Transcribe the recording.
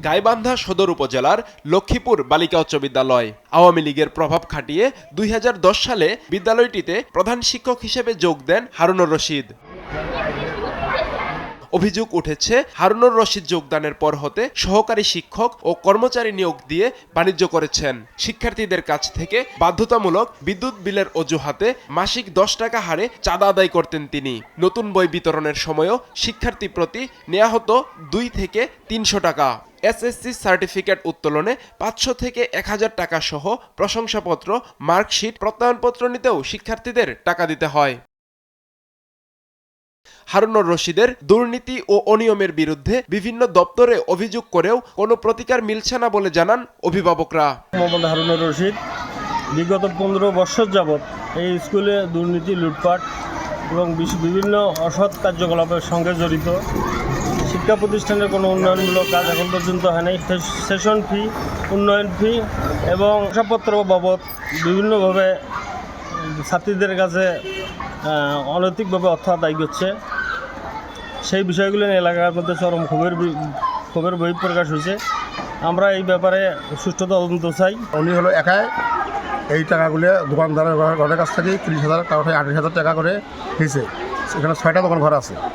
গাইবান্ধা সদর উপজেলার লক্ষ্মীপুর বালিকা উচ্চ বিদ্যালয়। আওয়ামী লীগের প্রভাব খাটিয়ে 2010 সালে বিদ্যালয়টিতে প্রধান শিক্ষক হিসেবে যোগ দেন হারুনুর রশিদ। অভিযোগ উঠেছে, হারুনুর রশিদ যোগদানের পর হতে সহকারী শিক্ষক ও কর্মচারী নিয়োগ দিয়ে বাণিজ্য করেছেন। শিক্ষার্থীদের কাছ থেকে বাধ্যতামূলক বিদ্যুৎ বিলের অজুহাতে মাসিক 10 টাকা হারে চাঁদা আদায় করতেন তিনি। নতুন বই বিতরণের সময়ও শিক্ষার্থী প্রতি নেওয়া হতো 2 থেকে 300 টাকা। এসএসসি সার্টিফিকেট উত্তোলনে 500 থেকে 1000 টাকা সহ প্রশংসাপত্র, মার্কশিট, প্রত্যয়নপত্র নিতেও শিক্ষার্থীদের টাকা দিতে হয়। হারুনুর রশিদের দুর্নীতি ও অনিয়মের বিরুদ্ধে বিভিন্ন দপ্তরে অভিযোগ করেও কোনো প্রতিকার মিলছে না বলে জানান অভিভাবকরা। মোহাম্মদ হারুনুর রশিদ বিগত 15 বছর যাবৎ এই স্কুলে দুর্নীতি, লুটপাট এবং বিভিন্ন অসৎ কার্যকলাপের সঙ্গে জড়িত। শিক্ষা প্রতিষ্ঠানের কোনো উন্নয়নমূলক কাজ এখন পর্যন্ত হয় নাই। সেশন ফি, উন্নয়ন ফি এবং শংসাপত্র বাবদ বিভিন্নভাবে ছাত্রীদের কাছে অনৈতিকভাবে অর্থ আদায় করছে। সেই বিষয়গুলো নিয়ে এলাকার মধ্যে চরম ক্ষোভের বহিঃপ্রকাশ হয়েছে। আমরা এই ব্যাপারে সুষ্ঠু তদন্ত চাই। উনি হলো একাই এই টাকাগুলো দোকানদারের ঘরের কাছ থেকে 30,000 টাকা 28,000 টাকা করে হয়েছে। এখানে 6টা দোকান ঘর আছে।